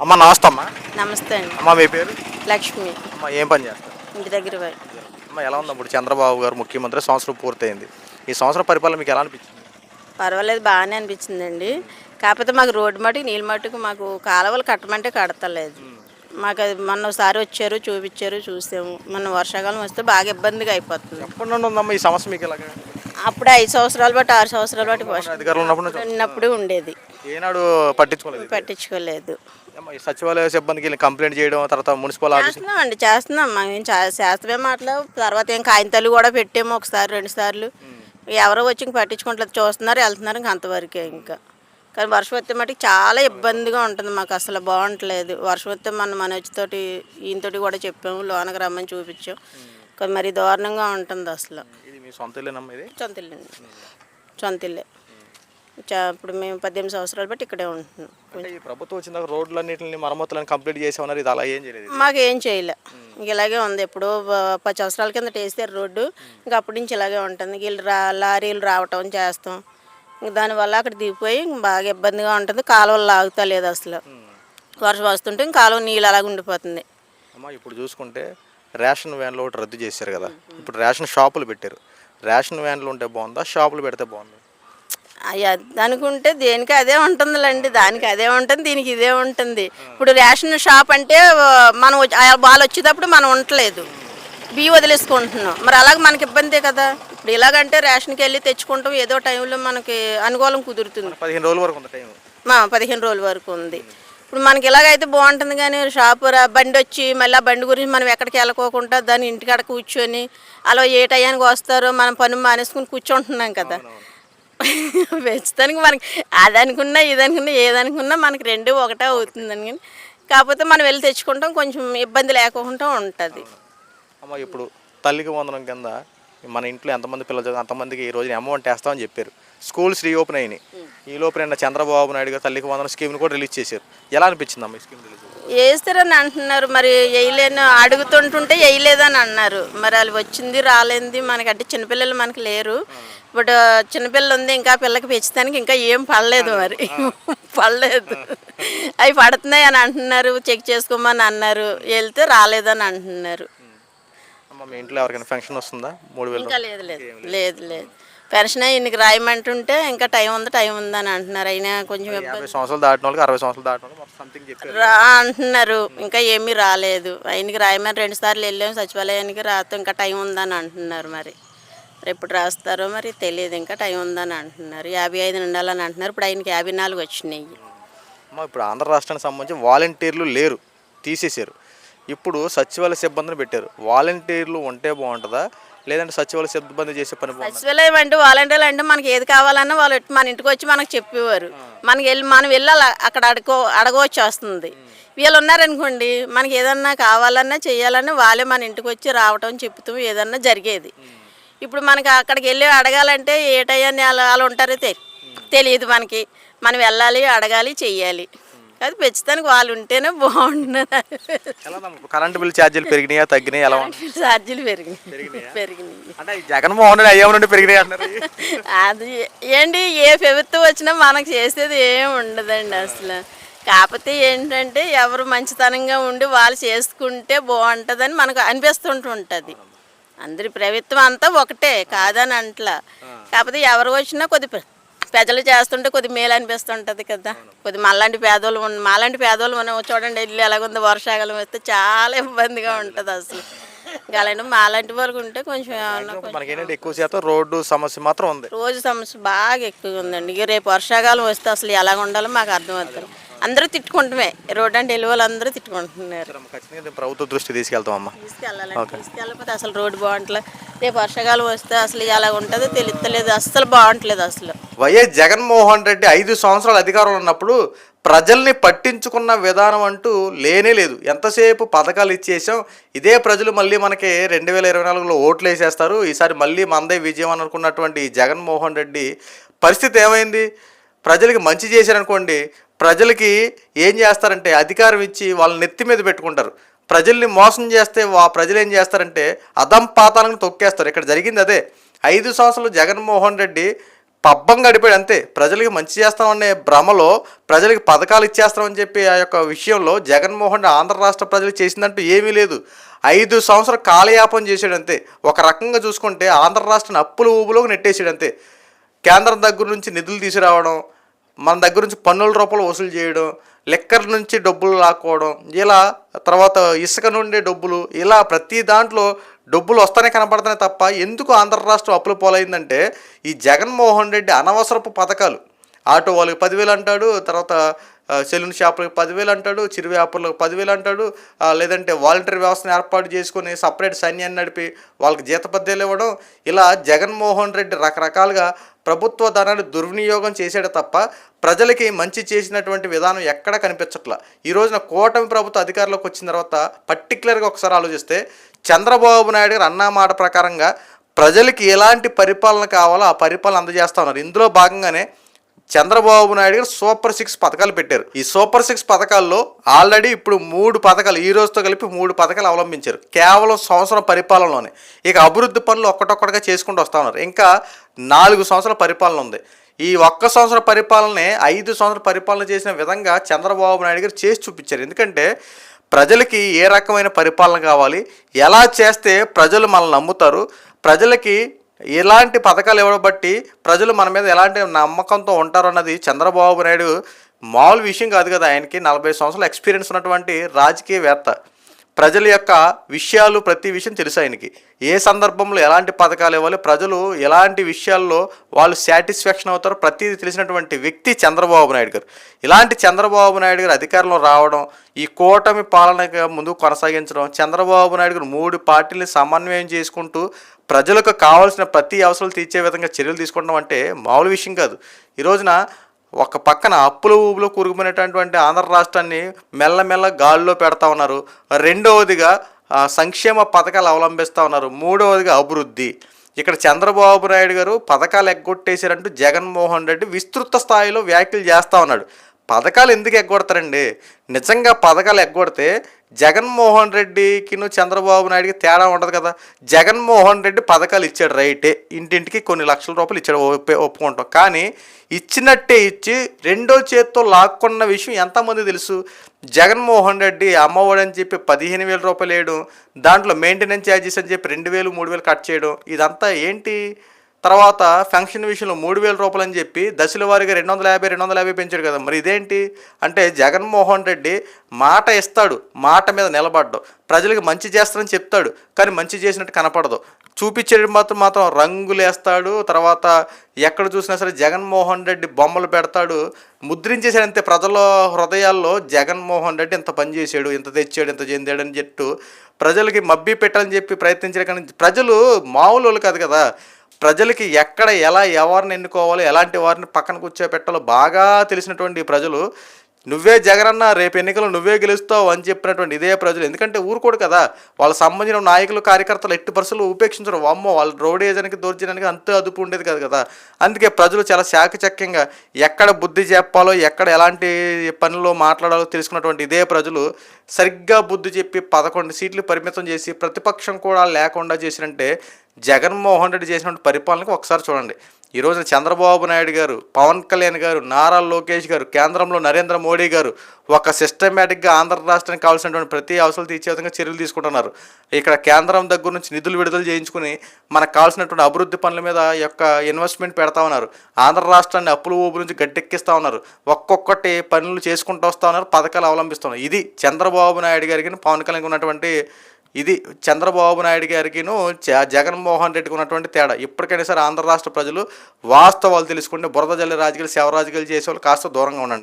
అమ్మ నమస్తే అమ్మ. నమస్తే అండి. అమ్మ మీ పేరు? లక్ష్మి. అమ్మ ఏం పని చేస్తారు? ఇంటి దగ్గర అమ్మ ఎలా ఉంది ఇప్పుడు చంద్రబాబు గారు ముఖ్యమంత్రి సంవత్సరం పూర్తయింది. ఈ సంవత్సరం పరిపాలన మీకు ఎలా అనిపించింది? పర్వాలేదు, బాగానే అనిపించిందండి. కాకపోతే మాకు రోడ్డు మటుకు నీళ్ళు మటుకు మాకు కాలువలు కట్టమంటే కడతలేదు. మాకు అది మొన్నసారి వచ్చారు, చూపించారు, చూసాము. మొన్న వర్షాకాలం వస్తే బాగా ఇబ్బందిగా అయిపోతుంది. ఎప్పటి నుండి ఉందమ్మా ఈ సమస్య మీకు ఇలాగా? అప్పుడు 5 సంవత్సరాలు బట్టి 6 సంవత్సరాలు బట్టి అధికారులు ఉన్నప్పుడు ఉండేది, ఏనాడు పట్టించుకోలేదు. పట్టించుకోలేదు. అమ్మ ఈ సచివాలయ సిబ్బందికి వెళ్ళి కంప్లైంట్ చేయడం, తర్వాత మున్సిపల్ ఆఫీస్ చేస్తున్నాం మేము శాస్త్రమే మాటలు. తర్వాత ఏం కాగితాలు కూడా పెట్టాము, ఒకసారి 2 సార్లు. ఎవరో వచ్చి ఇంక పట్టించుకుంటలేదు, చూస్తున్నారు, వెళ్తున్నారు, ఇంక అంతవరకే. ఇంకా కానీ వర్షం వస్తే మటుకు చాలా ఇబ్బందిగా ఉంటుంది మాకు, అసలు బాగుంటలేదు. వర్షం వస్తే మన మనోజ్తోటి ఈయనతోటి కూడా చెప్పాము, లోనకి రమ్మని చూపించాం. కానీ మరి దారుణంగా ఉంటుంది అసలు. ఇది మీ సొంత ఇల్లేనమ్మా? ఇది సొంత ఇల్లు, సొంత ఇల్లే. ఇప్పుడు మేము 18 సంవత్సరాలు బట్టి ఇక్కడే ఉంటున్నాం. అంటే ఈ ప్రభుత్వం వచ్చిన రోడ్లన్నింటిని మరమ్మతులను కంప్లీట్ చేసామన్నారు, ఇది అలా ఏం చేయలేదు? మాకేం చేయలే, ఇంక ఇలాగే ఉంది. ఎప్పుడో 10 సంవత్సరాల కింద వేసారు రోడ్డు, ఇంకా అప్పటి నుంచి ఇలాగే ఉంటుంది. వీళ్ళు లారీలు రావటం చేస్తాం, ఇంక దానివల్ల అక్కడ దిగిపోయి బాగా ఇబ్బందిగా ఉంటుంది. కాలువలు లాగుతా లేదు అసలు, వర్షం వస్తుంటే ఇంక కాలువ నీళ్ళు అలాగ ఉండిపోతుంది. అమ్మ ఇప్పుడు చూసుకుంటే రేషన్ వ్యాన్లు ఒకటి రద్దు చేశారు కదా, ఇప్పుడు రేషన్ షాపులు పెట్టారు. రేషన్ వ్యాన్లు ఉంటే బాగుందా, షాపులు పెడితే బాగుందా? అయ్యా అనుకుంటే దేనికి అదే ఉంటుందిలేండి, దానికి అదే ఉంటుంది, దీనికి ఇదే ఉంటుంది. ఇప్పుడు రేషన్ షాప్ అంటే మనం వాళ్ళు వచ్చేటప్పుడు మనం ఉండలేదు, బియ్యం వదిలేసుకుంటున్నాం, మరి అలాగే మనకి ఇబ్బందే కదా. ఇప్పుడు ఇలాగంటే రేషన్కి వెళ్ళి తెచ్చుకుంటాం, ఏదో టైంలో మనకి అనుకూలం కుదురుతుంది. 15 రోజుల వరకు ఉంది టైం. 15 రోజుల వరకు ఉంది. ఇప్పుడు మనకి ఇలాగైతే బాగుంటుంది, కానీ షాపు బండి వచ్చి మళ్ళీ ఆ బండి గురించి మనం ఎక్కడికి వెళ్ళకోకుండా దాన్ని ఇంటికాడ కూర్చొని అలా ఏ టయానికి వస్తారో మనం పని మానేసుకుని కూర్చుంటున్నాం కదా. పెంచడానికి మనకి అది అనుకున్నా ఇది అనుకున్నా ఏదనుకున్నా మనకి 2 ఒకటే అవుతుందని. కానీ కాకపోతే మనం వెళ్ళి తెచ్చుకుంటాం, కొంచెం ఇబ్బంది లేకుండా ఉంటుంది. అమ్మ ఇప్పుడు తల్లికి వందనం కింద మన ఇంట్లో ఎంతమంది పిల్లలు చదువు అంతమందికి ఈ రోజున అమౌంట్ వేస్తామని చెప్పారు. స్కూల్స్ రీఓపెన్ అయినాయి. ఈ లోపల చంద్రబాబు నాయుడు గారు తల్లికి వందనం స్కీమ్ని కూడా రిలీజ్ చేశారు. ఎలా అనిపించింది అమ్మ ఈ స్కీమ్ రిలీజ్? వేస్తారని అంటున్నారు, మరి వేయలేని అడుగుతుంటుంటే వేయలేదని అన్నారు. మరి వాళ్ళు వచ్చింది రాలేంది మనకంటే చిన్నపిల్లలు మనకి లేరు. ఇప్పుడు చిన్నపిల్ల ఉంది, ఇంకా పిల్లకి పెంచడానికి ఇంకా ఏం పడలేదు, మరి పడలేదు. అవి పడుతున్నాయి అని అంటున్నారు, చెక్ చేసుకోమని అన్నారు, వెళ్తే రాలేదని అంటున్నారు. మీ ఇంట్లో ఎవరికైనా ఫంక్షన్ వస్తుందా? 3000? ఇంకా లేదు లేదు లేదు లేదు పెన్షన్ ఇన్నికి రాయమంటుంటే ఇంకా టైం ఉందని అంటున్నారు. అయినా కొంచెం 50 సంవత్సరాలు దాటిన వాళ్ళకి 60 సంవత్సరాలు దాటిన వాళ్ళకి సంథింగ్ చెప్పారు అంటున్నారు. ఇంకా ఏమీ రాలేదు. ఆయనకి రాయమని 2 సార్లు వెళ్ళాము సచివాలయానికి, రాతో ఇంకా టైం ఉందని అంటున్నారు. మరి ఎప్పుడు రాస్తారో మరి తెలియదు, ఇంకా టైం ఉందని అంటున్నారు. 55 ఉండాలని అంటున్నారు. ఇప్పుడు ఆయనకి 54 వచ్చినాయి. ఇప్పుడు ఆంధ్ర రాష్ట్రానికి సంబంధించి వాలంటీర్లు లేరు, తీసేశారు. ఇప్పుడు సచివాలయ సిబ్బందిని పెట్టారు. వాలంటీర్లు ఉంటే బాగుంటుందా, లేదంటే సచివాలయ సిబ్బంది చేసే పని? సచివాలయం అంటే వాలంటీర్లు అంటే మనకి ఏది కావాలన్నా వాళ్ళు మన ఇంటికి వచ్చి మనకు చెప్పేవారు. మనం వెళ్ళి అక్కడ అడగవచ్చు వస్తుంది. వీళ్ళు ఉన్నారనుకోండి, మనకి ఏదన్నా కావాలన్నా చేయాలన్నా వాళ్ళే మన ఇంటికి వచ్చి రావటం చెప్తూ ఏదన్నా జరిగేది. ఇప్పుడు మనకి అక్కడికి వెళ్ళి అడగాలంటే ఏ టయాన్ని వాళ్ళు ఉంటారో తెలియదు మనకి. మనం వెళ్ళాలి, అడగాలి, చెయ్యాలి. అది పెంచడానికి వాళ్ళు ఉంటేనే బాగుంటున్నారు. కరెంటు బిల్ ఛార్జీలు పెరిగినాయా, తగ్గినాయి? ఎలా ఛార్జీలు పెరిగినాయి. అంటే జగన్మోహన్ రెడ్డి అయ్యా నుండి పెరిగినాయి అంటారు. అది ఏంటి, ఏ ప్రభుత్వం వచ్చినా మనకు చేసేది ఏమి ఉండదండి అసలు. కాకపోతే ఏంటంటే ఎవరు మంచితనంగా ఉండి వాళ్ళు చేసుకుంటే బాగుంటుందని మనకు అనిపిస్తుంటుంది. అందరి ప్రభుత్వం అంతా ఒకటే కాదని అంట్లా. కాకపోతే ఎవరు వచ్చినా కొద్ది ప్రజలు చేస్తుంటే కొద్ది మేలు అనిపిస్తుంటుంది కదా. కొద్ది మాలాంటి పేదోళ్ళు మనం చూడండి, ఇల్లు ఎలాగుంది, వర్షాకాలం వస్తే చాలా ఇబ్బందిగా ఉంటుంది అసలు. అలాంటి మాలాంటి వాళ్ళకి ఉంటే కొంచెం ఎక్కువ శాతం రోడ్డు సమస్య మాత్రం ఉంది. రోజు సమస్య బాగా ఎక్కువగా ఉందండి. ఇక రేపు వర్షాకాలం వస్తే అసలు ఎలాగ ఉండాలో మాకు అర్థమవుతుంది. అందరూ తిట్టుకుంటుమే, రోడ్డు అంటే వెళ్ళి వాళ్ళు అందరూ తిట్టుకుంటున్నారు. ప్రభుత్వ దృష్టి తీసుకెళ్తామమ్మా. తీసుకెళ్ళకపోతే అసలు రోడ్డు బాగుంటలేదు. రేపు వర్షాకాలం వస్తే అసలు ఎలా ఉంటుందో తెలుస్తలేదు, అస్సలు బాగుంటలేదు అసలు. వైఎస్ జగన్మోహన్ రెడ్డి 5 సంవత్సరాలు అధికారంలో ఉన్నప్పుడు ప్రజల్ని పట్టించుకున్న విధానం అంటూ లేనే లేదు. ఎంతసేపు పథకాలు ఇచ్చేసాం, ఇదే ప్రజలు మళ్ళీ మనకి 2024లో ఓట్లు వేసేస్తారు, ఈసారి మళ్ళీ మనదే విజయం అని అనుకున్నటువంటి జగన్మోహన్ రెడ్డి పరిస్థితి ఏమైంది? ప్రజలకి మంచి చేశారనుకోండి, ప్రజలకి ఏం చేస్తారంటే అధికారం ఇచ్చి వాళ్ళని నెత్తి మీద పెట్టుకుంటారు. ప్రజల్ని మోసం చేస్తే ప్రజలు ఏం చేస్తారంటే అధం పాతాలను తొక్కేస్తారు. ఇక్కడ జరిగింది అదే. 5 సంవత్సరాలు జగన్మోహన్ రెడ్డి పబ్బం గడిపాడు అంతే. ప్రజలకి మంచి చేస్తామనే భ్రమలో ప్రజలకి పథకాలు ఇచ్చేస్తామని చెప్పి ఆ యొక్క విషయంలో జగన్మోహన్ రెడ్డి ఆంధ్ర రాష్ట్ర ప్రజలు చేసిందంటూ ఏమీ లేదు. 5 సంవత్సరాలు కాలయాపన చేశాడు అంతే. ఒక రకంగా చూసుకుంటే ఆంధ్ర రాష్ట్రాన్ని అప్పుల ఊబులోకి నెట్టేసాడు అంతే. కేంద్రం దగ్గర నుంచి నిధులు తీసుకురావడం, మన దగ్గర నుంచి పన్నుల రూపాయలు వసూలు చేయడం, లెక్కర్ నుంచి డబ్బులు లాక్కోవడం, ఇలా తర్వాత ఇసుక నుండి డబ్బులు, ఇలా ప్రతి దాంట్లో డబ్బులు వస్తానే కనపడుతున్నాయి తప్ప ఎందుకు ఆంధ్ర రాష్ట్రం అప్పులు పోలైందంటే ఈ జగన్మోహన్ రెడ్డి అనవసరపు పథకాలు. ఆటో వాళ్ళకి 10,000 అంటాడు, తర్వాత సెలూన్ షాపులకు 10,000 అంటాడు, చిరు వ్యాపారులకు 10,000 అంటాడు, లేదంటే వాలంటరీ వ్యవస్థను ఏర్పాటు చేసుకొని సపరేట్ సైన్యాన్ని నడిపి వాళ్ళకి జీతపద్యాలు ఇవ్వడం, ఇలా జగన్మోహన్ రెడ్డి రకరకాలుగా ప్రభుత్వ ధనాన్ని దుర్వినియోగం చేశాడు తప్ప ప్రజలకి మంచి చేసినటువంటి విధానం ఎక్కడ కనిపించట్లా. ఈ రోజున కూటమి ప్రభుత్వ అధికారంలోకి వచ్చిన తర్వాత పర్టికులర్గా ఒకసారి ఆలోచిస్తే చంద్రబాబు నాయుడు గారు అన్న మాట ప్రకారంగా ప్రజలకి ఎలాంటి పరిపాలన కావాలో ఆ పరిపాలన అందజేస్తూ ఉన్నారు. ఇందులో భాగంగానే చంద్రబాబు నాయుడు గారు సూపర్ 6 పథకాలు పెట్టారు. ఈ సూపర్ 6 పథకాల్లో ఆల్రెడీ ఇప్పుడు 3 పథకాలు, ఈ రోజుతో కలిపి 3 పథకాలు అవలంబించారు కేవలం సంవత్సరం పరిపాలనలోనే. ఇక అభివృద్ధి పనులు ఒక్కటొక్కటిగా చేసుకుంటూ వస్తూ ఉన్నారు. ఇంకా 4 సంవత్సరాల పరిపాలన ఉంది. ఈ 1 సంవత్సరం పరిపాలనే 5 సంవత్సరాల పరిపాలన చేసిన విధంగా చంద్రబాబు నాయుడు గారు చేసి చూపించారు. ఎందుకంటే ప్రజలకి ఏ రకమైన పరిపాలన కావాలి, ఎలా చేస్తే ప్రజలు మనల్ని నమ్ముతారు, ప్రజలకి ఎలాంటి పథకాలు ఇవ్వబట్టి ప్రజలు మన మీద ఎలాంటి నమ్మకంతో ఉంటారు అన్నది చంద్రబాబు నాయుడు మామూలు విషయం కాదు కదా. ఆయనకి 40 సంవత్సరాల ఎక్స్పీరియన్స్ ఉన్నటువంటి రాజకీయవేత్త. ప్రజల యొక్క విషయాలు ప్రతి విషయం తెలుసు ఆయనకి. ఏ సందర్భంలో ఎలాంటి పథకాలు ఇవ్వాలి, ప్రజలు ఎలాంటి విషయాల్లో వాళ్ళు సాటిస్ఫాక్షన్ అవుతారో ప్రతిదీ తెలిసినటువంటి వ్యక్తి చంద్రబాబు నాయుడు గారు. ఇలాంటి చంద్రబాబు నాయుడు గారు అధికారంలో రావడం, ఈ కూటమి పాలనగా ముందుకు కొనసాగించడం, చంద్రబాబు నాయుడు గారు 3 పార్టీలని సమన్వయం చేసుకుంటూ ప్రజలకు కావాల్సిన ప్రతి అవసరాలు తీర్చే విధంగా చర్యలు తీసుకోవడం అంటే మామూలు విషయం కాదు. ఈ రోజున ఒక పక్కన అప్పుల ఊబులో కూరుకుపోయినటువంటి ఆంధ్ర రాష్ట్రాన్ని మెల్లమెల్ల గాల్లో పెడతా ఉన్నారు. రెండవదిగా సంక్షేమ పథకాలు అవలంబిస్తూ ఉన్నారు. మూడవదిగా అభివృద్ధి. ఇక్కడ చంద్రబాబు నాయుడు గారు పథకాలు ఎగ్గొట్టేశారంటూ జగన్మోహన్ రెడ్డి విస్తృత స్థాయిలో వ్యాఖ్యలు చేస్తూ ఉన్నాడు. పథకాలు ఎందుకు ఎగ్గొడతారండి? నిజంగా పథకాలు ఎగ్గొడితే జగన్మోహన్ రెడ్డికిను చంద్రబాబు నాయుడికి తేడా ఉండదు కదా. జగన్మోహన్ రెడ్డి పథకాలు ఇచ్చాడు రైటే, ఇంటింటికి కొన్ని లక్షల రూపాయలు ఇచ్చాడు, ఒప్పుకుంటాం. కానీ ఇచ్చినట్టే ఇచ్చి రెండో చేత్తో లాక్కున్న విషయం ఎంతమంది తెలుసు? జగన్మోహన్ రెడ్డి అమ్మఒడి అని చెప్పి 15,000 రూపాయలు వేయడం, దాంట్లో మెయింటెనెన్స్ ఛార్జెస్ అని చెప్పి 2,000, 3,000 కట్ చేయడం, ఇదంతా ఏంటి? తర్వాత ఫంక్షన్ విషయంలో 3,000 రూపాయలు అని చెప్పి దశల వారీగా 250 పెంచాడు కదా. మరి ఇదేంటి అంటే జగన్మోహన్ రెడ్డి మాట ఇస్తాడు, మాట మీద నిలబడ్డం, ప్రజలకు మంచి చేస్తాడని చెప్తాడు, కానీ మంచి చేసినట్టు కనపడదు. చూపించేది మాత్రం రంగులు వేస్తాడు. తర్వాత ఎక్కడ చూసినా సరే జగన్మోహన్ రెడ్డి బొమ్మలు పెడతాడు, ముద్రించేసాడంతే ప్రజల హృదయాల్లో. జగన్మోహన్ రెడ్డి ఇంత పని చేశాడు, ఇంత తెచ్చాడు, ఇంత చెందాడు అని చెప్పి ప్రజలకి మబ్బి పెట్టాలని చెప్పి ప్రయత్నించారు. కానీ ప్రజలు మామూలు వాళ్ళు కాదు కదా. ప్రజలకి ఎక్కడ ఎలా ఎవరిని ఎన్నుకోవాలో, ఎలాంటి వారిని పక్కన కూర్చోబెట్టాలో బాగా తెలిసినటువంటి ప్రజలు, నువ్వే జగనన్న రేపు ఎన్నికలు నువ్వే గెలుస్తావు అని చెప్పినటువంటి ఇదే ప్రజలు. ఎందుకంటే ఊరుకోడు కదా, వాళ్ళకి సంబంధించిన నాయకులు కార్యకర్తలు ఎట్టి పరిస్థితులు ఉపేక్షించరు. అమ్మో వాళ్ళు రోడేజానికి దౌర్జన్యానికి అంత అదుపు ఉండేది కాదు కదా. అందుకే ప్రజలు చాలా చాకచక్యంగా ఎక్కడ బుద్ధి చెప్పాలో, ఎక్కడ ఎలాంటి పనుల్లో మాట్లాడాలో తెలుసుకున్నటువంటి ఇదే ప్రజలు సరిగ్గా బుద్ధి చెప్పి 11 సీట్లు పరిమితం చేసి ప్రతిపక్షం కూడా లేకుండా చేసినంటే జగన్మోహన్ రెడ్డి చేసినటువంటి పరిపాలనకు ఒకసారి చూడండి. ఈ రోజున చంద్రబాబు నాయుడు గారు, పవన్ కళ్యాణ్ గారు, నారా లోకేష్ గారు, కేంద్రంలో నరేంద్ర మోడీ గారు ఒక సిస్టమేటిక్గా ఆంధ్ర రాష్ట్రానికి కావాల్సినటువంటి ప్రతి అవసరాలు తీర్చే విధంగా చర్యలు తీసుకుంటున్నారు. ఇక్కడ కేంద్రం దగ్గర నుంచి నిధులు విడుదల చేయించుకుని మనకు కావాల్సినటువంటి అభివృద్ధి పనుల మీద యొక్క ఇన్వెస్ట్మెంట్ పెడతా ఉన్నారు. ఆంధ్ర రాష్ట్రాన్ని అప్పుల ఊబు నుంచి గట్టెక్కిస్తూ ఉన్నారు. ఒక్కొక్కటి పనులు చేసుకుంటూ వస్తూ ఉన్నారు, పథకాలు అవలంబిస్తున్నారు. ఇది చంద్రబాబు నాయుడు గారికి, పవన్ కళ్యాణ్కి ఉన్నటువంటి ఇది చంద్రబాబు నాయుడు గారికిను జగన్మోహన్ రెడ్డికి ఉన్నటువంటి తేడా. ఇప్పటికైనా సరే ఆంధ్ర రాష్ట్ర ప్రజలు వాస్తవాలు తెలుసుకుంటే బురద జల్లి రాజకీయాలు, శవ రాజకీయాలు చేసేవాళ్ళు కాస్త దూరంగా ఉండండి.